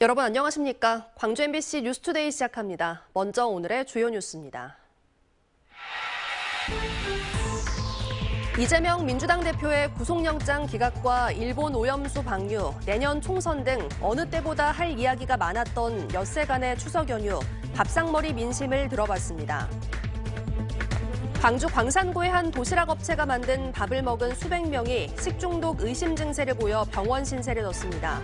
여러분 안녕하십니까? 광주 MBC 뉴스투데이 시작합니다. 먼저 오늘의 주요 뉴스입니다. 이재명 민주당 대표의 구속영장 기각과 일본 오염수 방류, 내년 총선 등 어느 때보다 할 이야기가 많았던 엿새간의 추석 연휴, 밥상머리 민심을 들어봤습니다. 광주 광산구의 한 도시락 업체가 만든 밥을 먹은 수백 명이 식중독 의심 증세를 보여 병원 신세를 졌습니다.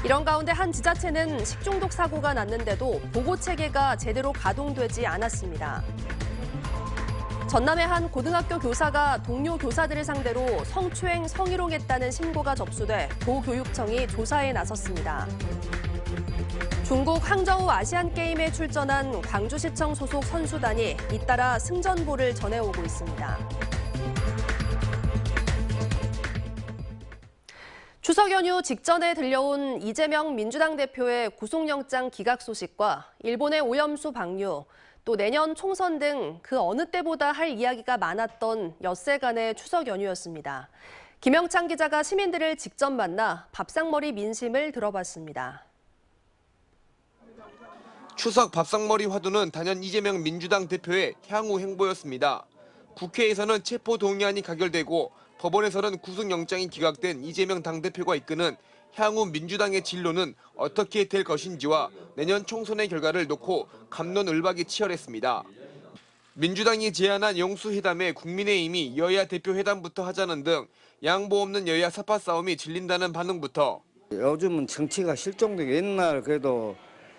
이런 가운데 한 지자체는 식중독 사고가 났는데도 보고 체계가 제대로 가동되지 않았습니다. 전남의 한 고등학교 교사가 동료 교사들을 상대로 성추행, 성희롱했다는 신고가 접수돼 도교육청이 조사에 나섰습니다. 중국 항저우 아시안게임에 출전한 광주시청 소속 선수단이 잇따라 승전보를 전해오고 있습니다. 추석 연휴 직전에 들려온 이재명 민주당 대표의 구속영장 기각 소식과 일본의 오염수 방류, 또 내년 총선 등 그 어느 때보다 할 이야기가 많았던 엿새간의 추석 연휴였습니다. 김영찬 기자가 시민들을 직접 만나 밥상머리 민심을 들어봤습니다. 추석 밥상머리 화두는 단연 이재명 민주당 대표의 향후 행보였습니다. 국회에서는 체포동의안이 가결되고 법원에서는 구속영장이 기각된 이재명 당대표가 이끄는 향후 민주당의 진로는 어떻게 될 것인지와 내년 총선의 결과를 놓고 갑론을박이 치열했습니다. 민주당이 제안한 영수회담에 국민의힘이 여야 대표 회담부터 하자는 등 양보 없는 여야 사파 싸움이 질린다는 반응부터 요즘은 정치가 실종되고 옛날 그래도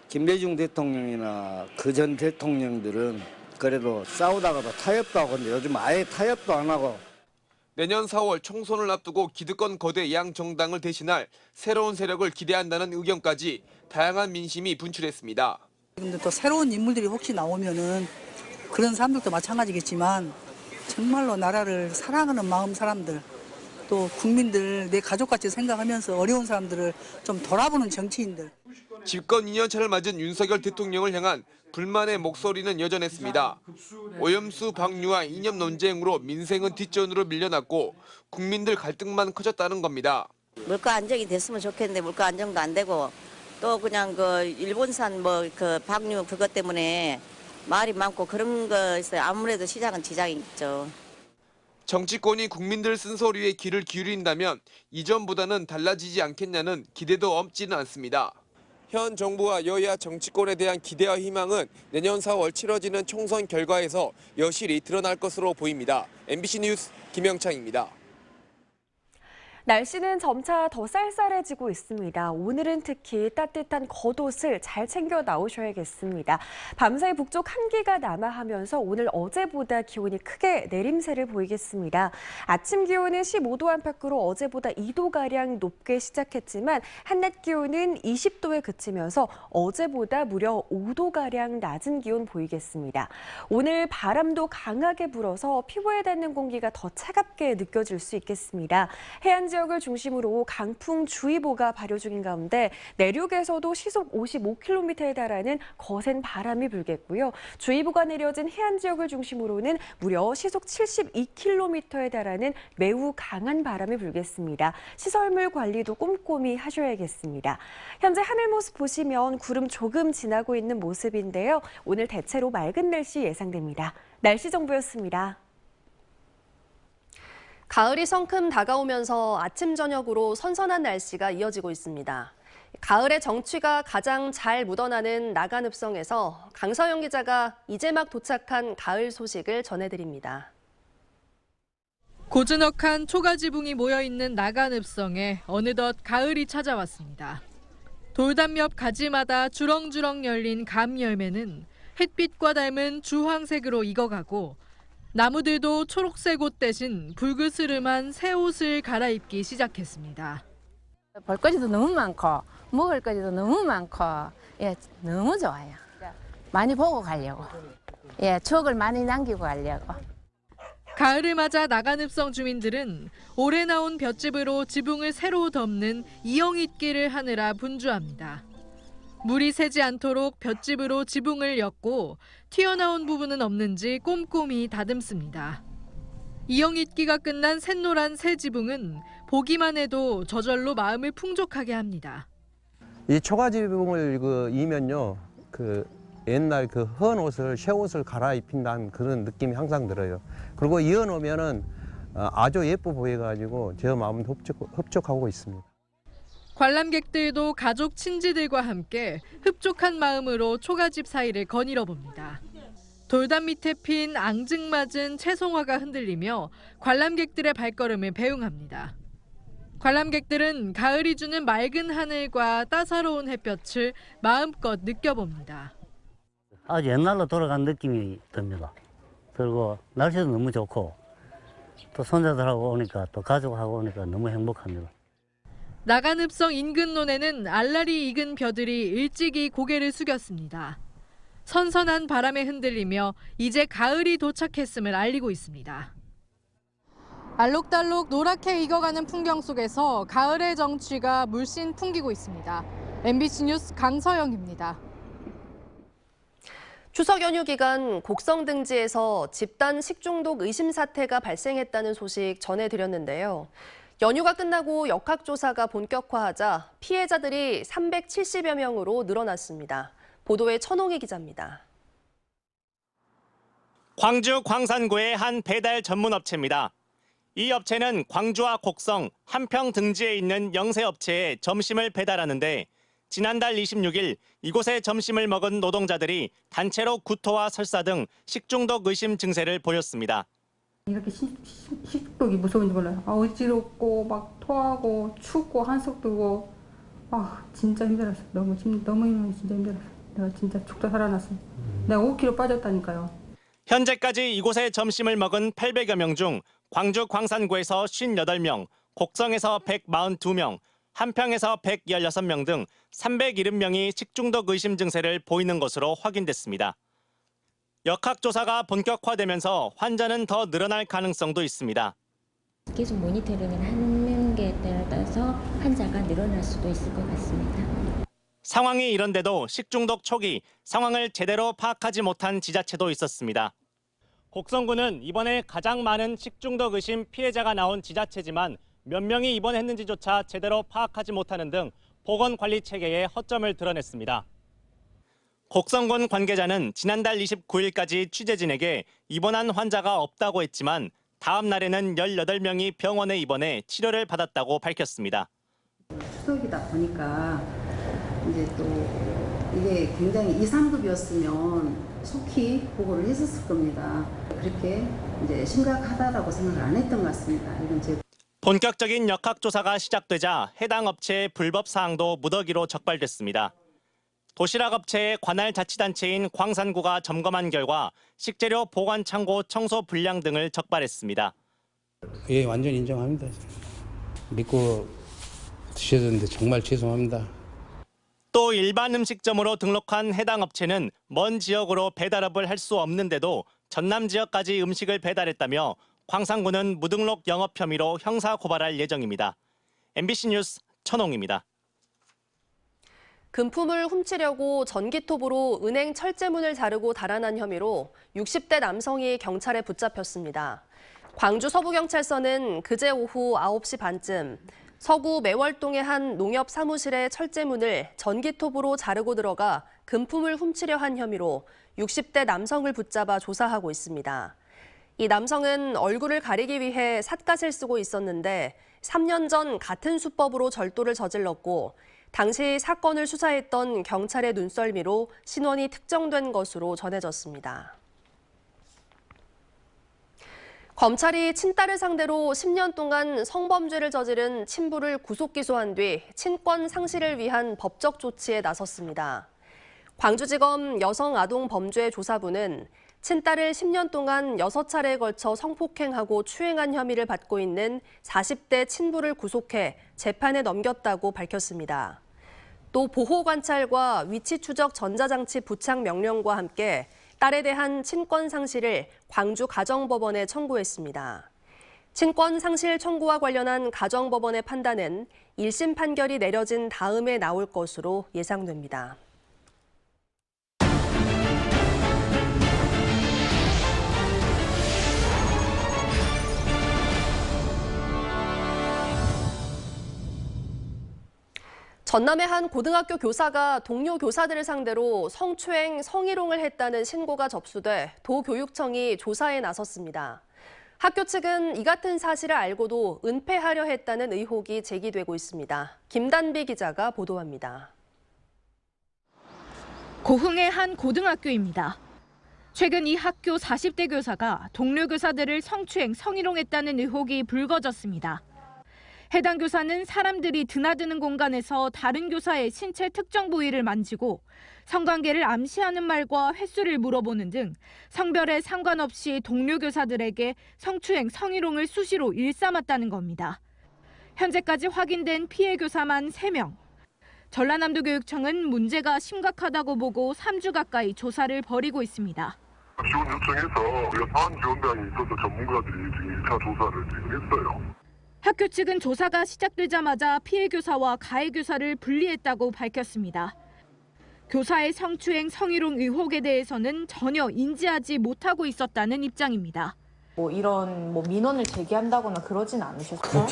김대중 대통령이나 그전 대통령들은 그래도 싸우다가도 타협도 하고 근데 요즘 아예 타협도 안 하고 내년 4월 총선을 앞두고 기득권 거대 양 정당을 대신할 새로운 세력을 기대한다는 의견까지 다양한 민심이 분출했습니다. 근데 또 새로운 인물들이 혹시 나오면은 그런 사람들도 마찬가지겠지만 정말로 나라를 사랑하는 마음 사람들 또 국민들 내 가족같이 생각하면서 어려운 사람들을 좀 돌아보는 정치인들. 집권 2년차를 맞은 윤석열 대통령을 향한 불만의 목소리는 여전했습니다. 오염수 방류와 이념 논쟁으로 민생은 뒷전으로 밀려났고 국민들 갈등만 커졌다는 겁니다. 물가 안정이 됐으면 좋겠는데 물가 안정도 안 되고 또 그냥 그 일본산 그 방류 그것 때문에 말이 많고 그런 거에서 아무래도 시장은 지장이 있죠. 정치권이 국민들 쓴소리에 귀를 기울인다면 이전보다는 달라지지 않겠냐는 기대도 없지는 않습니다. 현 정부와 여야 정치권에 대한 기대와 희망은 내년 4월 치러지는 총선 결과에서 여실히 드러날 것으로 보입니다. MBC 뉴스 김영창입니다. 날씨는 점차 더 쌀쌀해지고 있습니다. 오늘은 특히 따뜻한 겉옷을 잘 챙겨 나오셔야겠습니다. 밤사이 북쪽 한기가 남하하면서 오늘 어제보다 기온이 크게 내림세를 보이겠습니다. 아침 기온은 15도 안팎으로 어제보다 2도가량 높게 시작했지만 한낮 기온은 20도에 그치면서 어제보다 무려 5도가량 낮은 기온 보이겠습니다. 오늘 바람도 강하게 불어서 피부에 닿는 공기가 더 차갑게 느껴질 수 있겠습니다. 해안 지역을 중심으로 강풍주의보가 발효 중인 가운데 내륙에서도 시속 55km에 달하는 거센 바람이 불겠고요. 주의보가 내려진 해안 지역을 중심으로는 무려 시속 72km에 달하는 매우 강한 바람이 불겠습니다. 시설물 관리도 꼼꼼히 하셔야겠습니다. 현재 하늘 모습 보시면 구름 조금 지나고 있는 모습인데요. 오늘 대체로 맑은 날씨 예상됩니다. 날씨 정보였습니다. 가을이 성큼 다가오면서 아침 저녁으로 선선한 날씨가 이어지고 있습니다. 가을의 정취가 가장 잘 묻어나는 나간읍성에서 강서영 기자가 이제 막 도착한 가을 소식을 전해드립니다. 고즈넉한 초가지붕이 모여있는 나간읍성에 어느덧 가을이 찾아왔습니다. 돌담 옆 가지마다 주렁주렁 열린 감 열매는 햇빛과 닮은 주황색으로 익어가고 나무들도 초록색 옷 대신 붉으스름한 새 옷을 갈아입기 시작했습니다. 볼거리도 너무 많고 먹을 거리도 너무 많고 너무 좋아요. 많이 보고 가려고. 추억을 많이 남기고 가려고. 가을을 맞아 나간읍성 주민들은 올해 나온 볏짚으로 지붕을 새로 덮는 이영잇기를 하느라 분주합니다. 물이 새지 않도록 볏짚으로 지붕을 엮고 튀어나온 부분은 없는지 꼼꼼히 다듬습니다. 이영잇기가 끝난 샛노란 새 지붕은 보기만 해도 저절로 마음을 풍족하게 합니다. 이 초가지붕을 이면요, 옛날 헌 옷을, 새 옷을 갈아입힌다는 그런 느낌이 항상 들어요. 그리고 이어놓으면은 아주 예뻐 보여가지고 제 마음은 흡족하고 있습니다. 관람객들도 가족 친지들과 함께 흡족한 마음으로 초가집 사이를 거닐어 봅니다. 돌담 밑에 핀 앙증맞은 채송화가 흔들리며 관람객들의 발걸음을 배웅합니다. 관람객들은 가을이 주는 맑은 하늘과 따사로운 햇볕을 마음껏 느껴봅니다. 아주 옛날로 돌아간 느낌이 듭니다. 그리고 날씨도 너무 좋고 또 손자들하고 오니까 또 가족하고 오니까 너무 행복합니다. 나간읍성 인근 논에는 알알이 익은 벼들이 일찍이 고개를 숙였습니다. 선선한 바람에 흔들리며 이제 가을이 도착했음을 알리고 있습니다. 알록달록 노랗게 익어가는 풍경 속에서 가을의 정취가 물씬 풍기고 있습니다. MBC 뉴스 강서영입니다. 추석 연휴 기간 곡성 등지에서 집단 식중독 의심 사태가 발생했다는 소식 전해드렸는데요. 연휴가 끝나고 역학조사가 본격화하자 피해자들이 370여 명으로 늘어났습니다. 보도에 천홍희 기자입니다. 광주 광산구의 한 배달 전문 업체입니다. 이 업체는 광주와 곡성, 한평 등지에 있는 영세업체에 점심을 배달하는데 지난달 26일 이곳에 점심을 먹은 노동자들이 단체로 구토와 설사 등 식중독 의심 증세를 보였습니다. 이렇게 식중독이 무서운지 몰라요. 어지럽고 막 토하고 춥고 한속 뜨고 진짜 힘들었어요. 너무 진짜 힘들었어요. 내가 진짜 죽다 살아났어요. 내가 5kg 빠졌다니까요. 현재까지 이곳에 점심을 먹은 800여 명 중 광주 광산구에서 58명, 곡성에서 142명, 한평에서 116명 등 370명이 식중독 의심 증세를 보이는 것으로 확인됐습니다. 역학조사가 본격화되면서 환자는 더 늘어날 가능성도 있습니다. 계속 모니터링을 하는 게 따라서 환자가 늘어날 수도 있을 것 같습니다. 상황이 이런데도 식중독 초기 상황을 제대로 파악하지 못한 지자체도 있었습니다. 곡성구는 이번에 가장 많은 식중독 의심 피해자가 나온 지자체지만 몇 명이 입원했는지조차 제대로 파악하지 못하는 등 보건관리 체계에 허점을 드러냈습니다. 곡성군 관계자는 지난달 29일까지 취재진에게 입원한 환자가 없다고 했지만 다음 날에는 18명이 병원에 입원해 치료를 받았다고 밝혔습니다. 추석이다 보니까 이제 또 이게 굉장히 2, 3급이었으면 속히 보고를 했었을 겁니다. 그렇게 이제 심각하다라고 생각을 안 했던 것 같습니다. 이건 제 본격적인 역학조사가 시작되자 해당 업체의 불법 사항도 무더기로 적발됐습니다. 도시락 업체의 관할 자치단체인 광산구가 점검한 결과 식재료 보관 창고 청소 불량 등을 적발했습니다. 예, 완전 인정합니다. 믿고 드셔야 되는데 정말 죄송합니다. 또 일반 음식점으로 등록한 해당 업체는 먼 지역으로 배달업을 할 수 없는데도 전남 지역까지 음식을 배달했다며 광산구는 무등록 영업 혐의로 형사 고발할 예정입니다. MBC 뉴스 천홍입니다. 금품을 훔치려고 전기톱으로 은행 철제문을 자르고 달아난 혐의로 60대 남성이 경찰에 붙잡혔습니다. 광주 서부경찰서는 그제 오후 9시 반쯤 서구 매월동의 한 농협 사무실의 철제문을 전기톱으로 자르고 들어가 금품을 훔치려 한 혐의로 60대 남성을 붙잡아 조사하고 있습니다. 이 남성은 얼굴을 가리기 위해 삿갓을 쓰고 있었는데 3년 전 같은 수법으로 절도를 저질렀고 당시 사건을 수사했던 경찰의 눈썰미로 신원이 특정된 것으로 전해졌습니다. 검찰이 친딸을 상대로 10년 동안 성범죄를 저지른 친부를 구속 기소한 뒤 친권 상실을 위한 법적 조치에 나섰습니다. 광주지검 여성아동범죄조사부는 친딸을 10년 동안 6차례에 걸쳐 성폭행하고 추행한 혐의를 받고 있는 40대 친부를 구속해 재판에 넘겼다고 밝혔습니다. 또 보호관찰과 위치추적 전자장치 부착 명령과 함께 딸에 대한 친권 상실을 광주 가정법원에 청구했습니다. 친권 상실 청구와 관련한 가정법원의 판단은 1심 판결이 내려진 다음에 나올 것으로 예상됩니다. 전남의 한 고등학교 교사가 동료 교사들을 상대로 성추행, 성희롱을 했다는 신고가 접수돼 도교육청이 조사에 나섰습니다. 학교 측은 이 같은 사실을 알고도 은폐하려 했다는 의혹이 제기되고 있습니다. 김단비 기자가 보도합니다. 고흥의 한 고등학교입니다. 최근 이 학교 40대 교사가 동료 교사들을 성추행, 성희롱했다는 의혹이 불거졌습니다. 해당 교사는 사람들이 드나드는 공간에서 다른 교사의 신체 특정 부위를 만지고 성관계를 암시하는 말과 횟수를 물어보는 등 성별에 상관없이 동료 교사들에게 성추행, 성희롱을 수시로 일삼았다는 겁니다. 현재까지 확인된 피해 교사만 3명. 전라남도 교육청은 문제가 심각하다고 보고 3주 가까이 조사를 벌이고 있습니다. 지원 요청해서 우리가 사안 지원단이 있어서 전문가들이 지금 1차 조사를 지금 했어요. 학교 측은 조사가 시작되자마자 피해 교사와 가해 교사를 분리했다고 밝혔습니다. 교사의 성추행, 성희롱 의혹에 대해서는 전혀 인지하지 못하고 있었다는 입장입니다. 이런 민원을 제기한다거나 그러진 않으셨어요?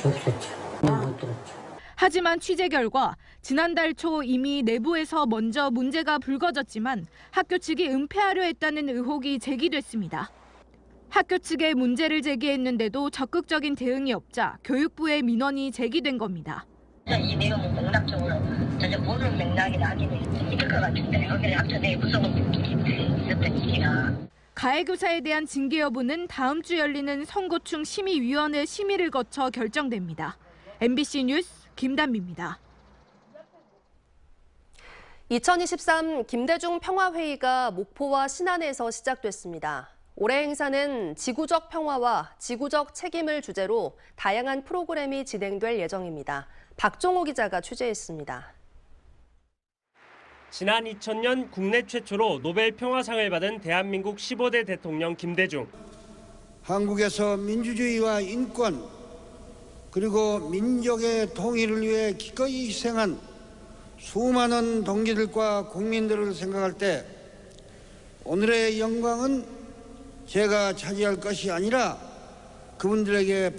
하지만 취재 결과 지난달 초 이미 내부에서 먼저 문제가 불거졌지만 학교 측이 은폐하려 했다는 의혹이 제기됐습니다. 학교 측에 문제를 제기했는데도 적극적인 대응이 없자 교육부의 민원이 제기된 겁니다. 이 내용은 공락적으로 전혀 모르는 맥락이라 하기는 힘들 것 같은데 여기는 학교 내 구성원들끼리 있었던 일이라. 가해 교사에 대한 징계 여부는 다음 주 열리는 선고충 심의위원회 심의를 거쳐 결정됩니다. MBC 뉴스 김단비입니다. 2023 김대중 평화회의가 목포와 신안에서 시작됐습니다. 올해 행사는 지구적 평화와 지구적 책임을 주제로 다양한 프로그램이 진행될 예정입니다. 박종호 기자가 취재했습니다. 지난 2000년 국내 최초로 노벨 평화상을 받은 대한민국 15대 대통령 김대중. 한국에서 민주주의와 인권 그리고 민족의 통일을 위해 기꺼이 희생한 수많은 동지들과 국민들을 생각할 때 오늘의 영광은 제가 차지할 것이 아니라 그분들에게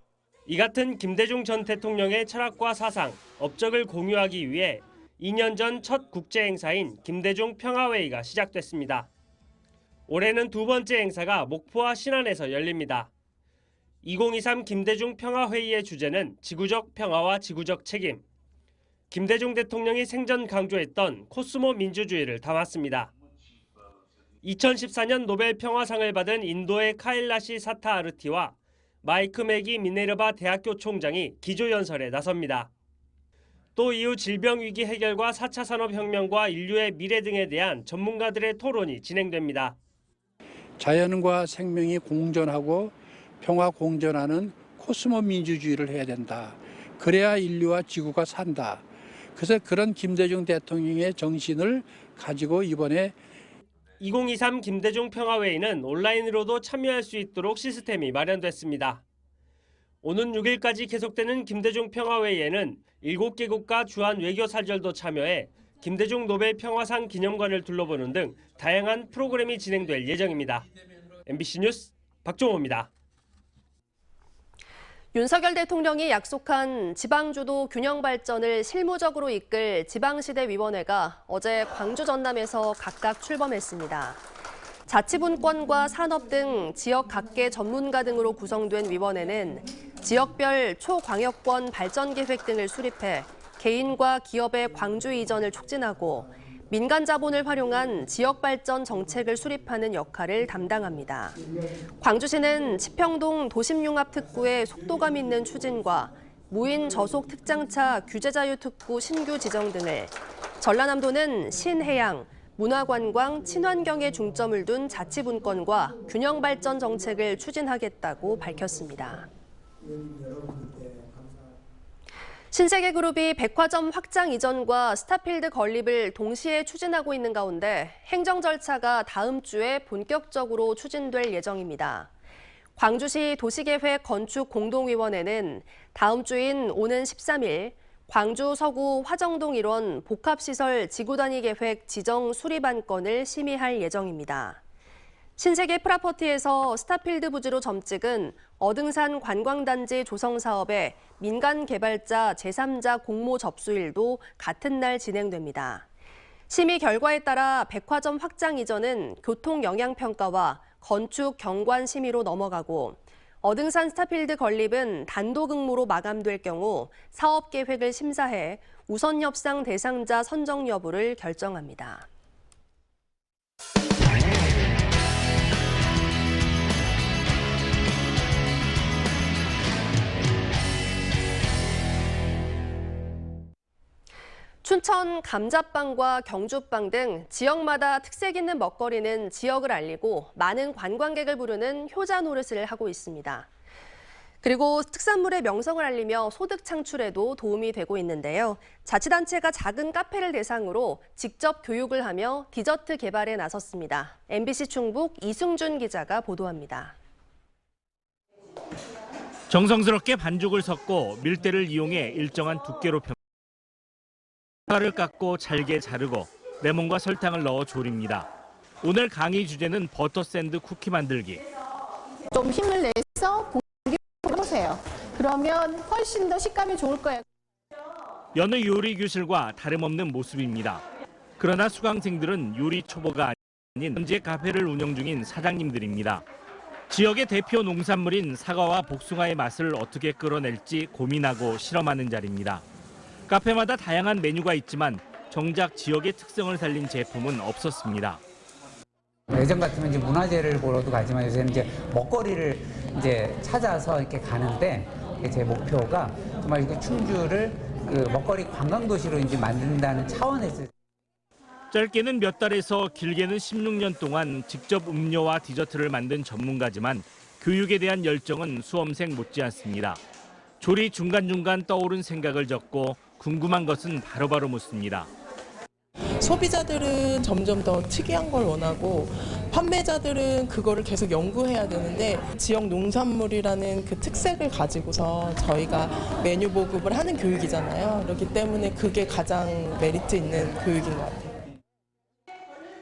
이 같은 김대중 전 대통령의 철학과 사상, 업적을 공유하기 위해 2년 전 첫 국제 행사인 김대중 평화회의가 시작됐습니다. 올해는 두 번째 행사가 목포와 신안에서 열립니다. 2023 김대중 평화회의의 주제는 지구적 평화와 지구적 책임. 김대중 대통령이 생전 강조했던 코스모 민주주의를 담았습니다. 2014년 노벨 평화상을 받은 인도의 카일라시 사타아르티와 마이크 맥이 미네르바 대학교 총장이 기조연설에 나섭니다. 또 이후 질병위기 해결과 4차 산업혁명과 인류의 미래 등에 대한 전문가들의 토론이 진행됩니다. 자연과 생명이 공존하고 평화 공존하는 코스모 민주주의를 해야 된다. 그래야 인류와 지구가 산다. 그래서 그런 김대중 대통령의 정신을 가지고 이번에 2023 김대중 평화회의는 온라인으로도 참여할 수 있도록 시스템이 마련됐습니다. 오는 6일까지 계속되는 김대중 평화회의에는 7개 국가 주한 외교사절도 참여해 김대중 노벨 평화상 기념관을 둘러보는 등 다양한 프로그램이 진행될 예정입니다. MBC 뉴스 박종호입니다. 윤석열 대통령이 약속한 지방주도 균형 발전을 실무적으로 이끌 지방시대위원회가 어제 광주 전남에서 각각 출범했습니다. 자치분권과 산업 등 지역 각계 전문가 등으로 구성된 위원회는 지역별 초광역권 발전 계획 등을 수립해 개인과 기업의 광주 이전을 촉진하고 민간 자본을 활용한 지역 발전 정책을 수립하는 역할을 담당합니다. 광주시는 치평동 도심융합특구의 속도감 있는 추진과 무인 저속 특장차 규제자유 특구 신규 지정 등을, 전라남도는 신해양, 문화관광, 친환경에 중점을 둔 자치분권과 균형 발전 정책을 추진하겠다고 밝혔습니다. 신세계그룹이 백화점 확장 이전과 스타필드 건립을 동시에 추진하고 있는 가운데 행정 절차가 다음 주에 본격적으로 추진될 예정입니다. 광주시 도시계획 건축공동위원회는 다음 주인 오는 13일 광주 서구 화정동 일원 복합시설 지구단위 계획 지정 수립 안건을 심의할 예정입니다. 신세계 프라퍼티에서 스타필드 부지로 점찍은 어등산 관광단지 조성 사업의 민간 개발자 제3자 공모 접수일도 같은 날 진행됩니다. 심의 결과에 따라 백화점 확장 이전은 교통 영향 평가와 건축 경관 심의로 넘어가고 어등산 스타필드 건립은 단독 응모로 마감될 경우 사업 계획을 심사해 우선 협상 대상자 선정 여부를 결정합니다. 춘천 감자빵과 경주빵 등 지역마다 특색 있는 먹거리는 지역을 알리고 많은 관광객을 부르는 효자 노릇을 하고 있습니다. 그리고 특산물의 명성을 알리며 소득 창출에도 도움이 되고 있는데요. 자치단체가 작은 카페를 대상으로 직접 교육을 하며 디저트 개발에 나섰습니다. MBC 충북 이승준 기자가 보도합니다. 정성스럽게 반죽을 섞고 밀대를 이용해 일정한 두께로 사과를 깎고 잘게 자르고 레몬과 설탕을 넣어 조립니다. 오늘 강의 주제는 버터 샌드 쿠키 만들기. 좀 힘을 내서 공격을 해보세요. 그러면 훨씬 더 식감이 좋을 거예요. 여느 요리 교실과 다름없는 모습입니다. 그러나 수강생들은 요리 초보가 아닌 현재 카페를 운영 중인 사장님들입니다. 지역의 대표 농산물인 사과와 복숭아의 맛을 어떻게 끌어낼지 고민하고 실험하는 자리입니다. 카페마다 다양한 메뉴가 있지만 정작 지역의 특성을 살린 제품은 없었습니다. 예전 같으면 이제 문화재를 보러도 가지만 요새는 이제 먹거리를 이제 찾아서 이렇게 가는데 제 목표가 정말 그 충주를 그 먹거리 관광 도시로 이제 만든다는 차원에서 짧게는 몇 달에서 길게는 16년 동안 직접 음료와 디저트를 만든 전문가지만 교육에 대한 열정은 수험생 못지않습니다. 조리 중간중간 떠오른 생각을 적고 궁금한 것은 바로바로 묻습니다. 소비자들은 점점 더 특이한 걸 원하고 판매자들은 그거를 계속 연구해야 되는데 지역 농산물이라는 그 특색을 가지고서 저희가 메뉴 보급을 하는 교육이잖아요. 그렇기 때문에 그게 가장 메리트 있는 교육인 것 같아요.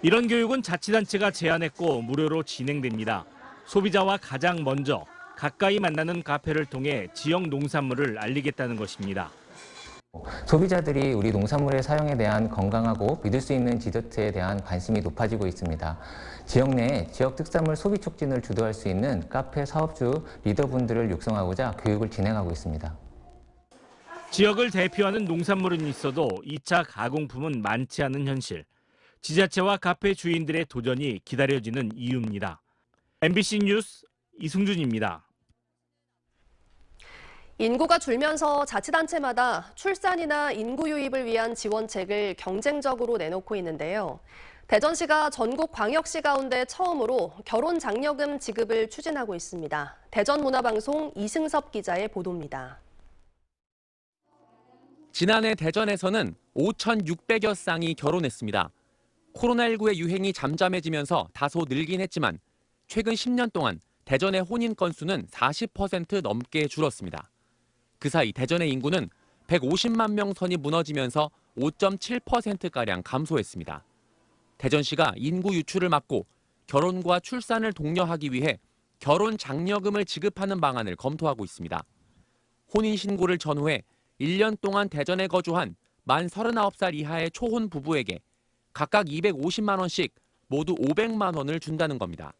이런 교육은 자치단체가 제안했고 무료로 진행됩니다. 소비자와 가장 먼저 가까이 만나는 카페를 통해 지역 농산물을 알리겠다는 것입니다. 소비자들이 우리 농산물의 사용에 대한 건강하고 믿을 수 있는 디저트에 대한 관심이 높아지고 있습니다. 지역 내 지역 특산물 소비 촉진을 주도할 수 있는 카페 사업주 리더분들을 육성하고자 교육을 진행하고 있습니다. 지역을 대표하는 농산물은 있어도 2차 가공품은 많지 않은 현실. 지자체와 카페 주인들의 도전이 기다려지는 이유입니다. MBC 뉴스 이승준입니다. 인구가 줄면서 자치단체마다 출산이나 인구 유입을 위한 지원책을 경쟁적으로 내놓고 있는데요. 대전시가 전국 광역시 가운데 처음으로 결혼 장려금 지급을 추진하고 있습니다. 대전문화방송 이승섭 기자의 보도입니다. 지난해 대전에서는 5,600여 쌍이 결혼했습니다. 코로나19의 유행이 잠잠해지면서 다소 늘긴 했지만 최근 10년 동안 대전의 혼인 건수는 40% 넘게 줄었습니다. 그 사이 대전의 인구는 150만 명 선이 무너지면서 5.7%가량 감소했습니다. 대전시가 인구 유출을 막고 결혼과 출산을 독려하기 위해 결혼 장려금을 지급하는 방안을 검토하고 있습니다. 혼인신고를 전후해 1년 동안 대전에 거주한 만 39살 이하의 초혼 부부에게 각각 250만 원씩 모두 500만 원을 준다는 겁니다.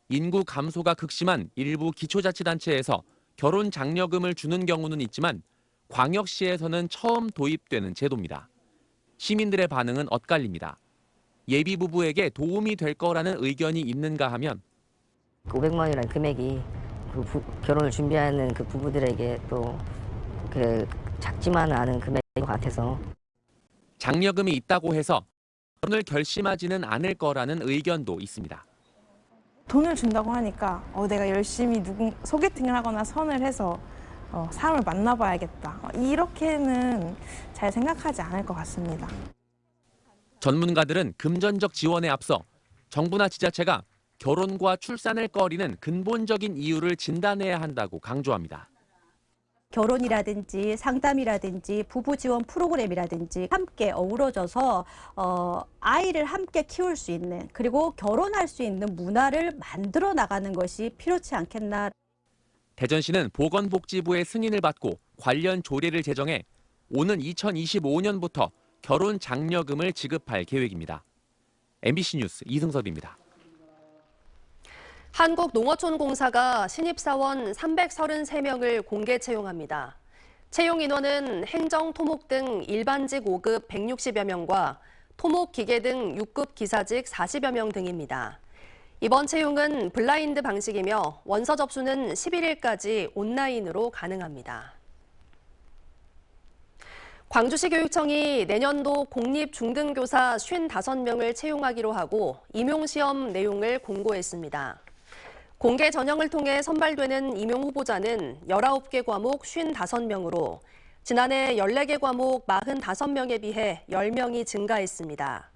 인구 감소가 극심한 일부 기초자치단체에서 결혼 장려금을 주는 경우는 있지만 광역시에서는 처음 도입되는 제도입니다. 시민들의 반응은 엇갈립니다. 예비 부부에게 도움이 될 거라는 의견이 있는가 하면 500만 원이라는 금액이 결혼을 준비하는 그 부부들에게 또 그 작지만은 않은 금액인 것 같아서 장려금이 있다고 해서 결혼을 결심하지는 않을 거라는 의견도 있습니다. 돈을 준다고 하니까 내가 열심히 소개팅을 하거나 선을 해서 사람을 만나봐야겠다. 이렇게는 잘 생각하지 않을 것 같습니다. 전문가들은 금전적 지원에 앞서 정부나 지자체가 결혼과 출산을 꺼리는 근본적인 이유를 진단해야 한다고 강조합니다. 결혼이라든지 상담이라든지 부부 지원 프로그램이라든지 함께 어우러져서 아이를 함께 키울 수 있는 그리고 결혼할 수 있는 문화를 만들어 나가는 것이 필요치 않겠나. 대전시는 보건복지부의 승인을 받고 관련 조례를 제정해 오는 2025년부터 결혼 장려금을 지급할 계획입니다. MBC 뉴스 이승섭입니다. 한국농어촌공사가 신입사원 333명을 공개 채용합니다. 채용 인원은 행정, 토목 등 일반직 5급 160여 명과 토목, 기계 등 6급 기사직 40여 명 등입니다. 이번 채용은 블라인드 방식이며 원서 접수는 11일까지 온라인으로 가능합니다. 광주시 교육청이 내년도 공립중등교사 55명을 채용하기로 하고 임용시험 내용을 공고했습니다. 공개 전형을 통해 선발되는 임용 후보자는 19개 과목 55명으로 지난해 14개 과목 45명에 비해 10명이 증가했습니다.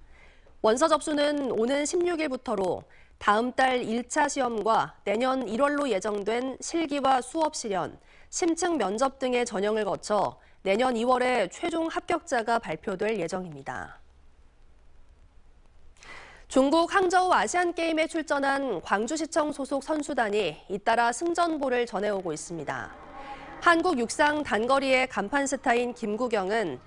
원서 접수는 오는 16일부터로 다음 달 1차 시험과 내년 1월로 예정된 실기와 수업 실현, 심층 면접 등의 전형을 거쳐 내년 2월에 최종 합격자가 발표될 예정입니다. 중국 항저우 아시안게임에 출전한 광주시청 소속 선수단이 잇따라 승전보를 전해오고 있습니다. 한국 육상 단거리의 간판 스타인 김구경은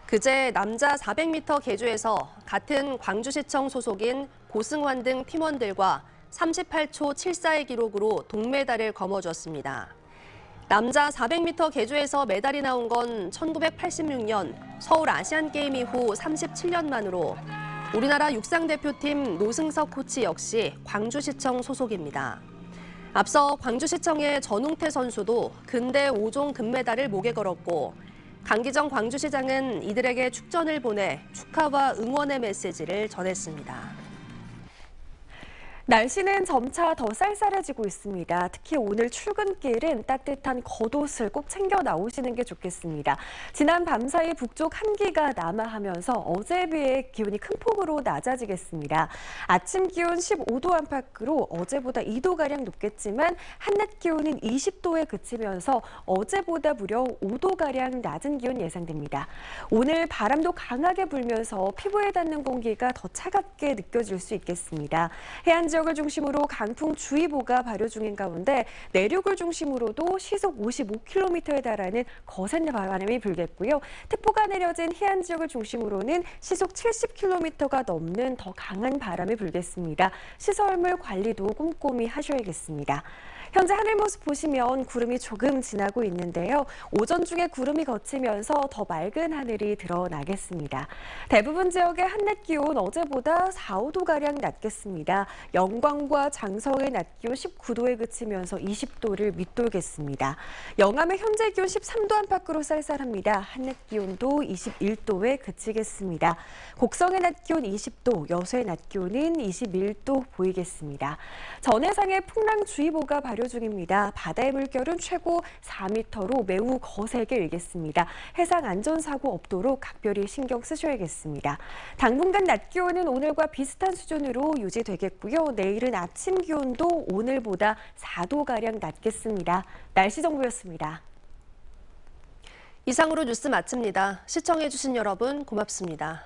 그제 남자 400m 계주에서 같은 광주시청 소속인 고승환 등 팀원들과 38초 74의 기록으로 동메달을 거머쥐었습니다. 남자 400m 계주에서 메달이 나온 건 1986년 서울 아시안게임 이후 37년 만으로 우리나라 육상대표팀 노승석 코치 역시 광주시청 소속입니다. 앞서 광주시청의 전웅태 선수도 근대 5종 금메달을 목에 걸었고 강기정 광주시장은 이들에게 축전을 보내 축하와 응원의 메시지를 전했습니다. 날씨는 점차 더 쌀쌀해지고 있습니다. 특히 오늘 출근길은 따뜻한 겉옷을 꼭 챙겨 나오시는 게 좋겠습니다. 지난 밤사이 북쪽 한기가 남하하면서 어제에 비해 기온이 큰 폭으로 낮아지겠습니다. 아침 기온 15도 안팎으로 어제보다 2도가량 높겠지만 한낮 기온은 20도에 그치면서 어제보다 무려 5도가량 낮은 기온 예상됩니다. 오늘 바람도 강하게 불면서 피부에 닿는 공기가 더 차갑게 느껴질 수 있겠습니다. 해안 지역을 중심으로 강풍주의보가 발효 중인 가운데 내륙을 중심으로도 시속 55km에 달하는 거센 바람이 불겠고요. 특보가 내려진 해안 지역을 중심으로는 시속 70km가 넘는 더 강한 바람이 불겠습니다. 시설물 관리도 꼼꼼히 하셔야겠습니다. 현재 하늘 모습 보시면 구름이 조금 지나고 있는데요. 오전 중에 구름이 걷히면서 더 맑은 하늘이 드러나겠습니다. 대부분 지역의 한낮 기온 어제보다 4, 5도가량 낮겠습니다. 영광과 장성의 낮 기온 19도에 그치면서 20도를 밑돌겠습니다. 영암의 현재 기온 13도 안팎으로 쌀쌀합니다. 한낮 기온도 21도에 그치겠습니다. 곡성의 낮 기온 20도, 여수의 낮 기온은 21도 보이겠습니다. 전해상의 풍랑주의보가 발효 중입니다. 바다의 물결은 최고 4m로 매우 거세게 일겠습니다. 해상 안전사고 없도록 각별히 신경 쓰셔야겠습니다. 당분간 낮 기온은 오늘과 비슷한 수준으로 유지되겠고요. 내일은 아침 기온도 오늘보다 4도가량 낮겠습니다. 날씨 정보였습니다. 이상으로 뉴스 마칩니다. 시청해주신 여러분 고맙습니다.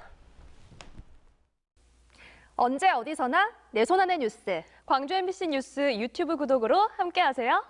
언제 어디서나 내 손 안의 뉴스. 광주 MBC 뉴스 유튜브 구독으로 함께하세요.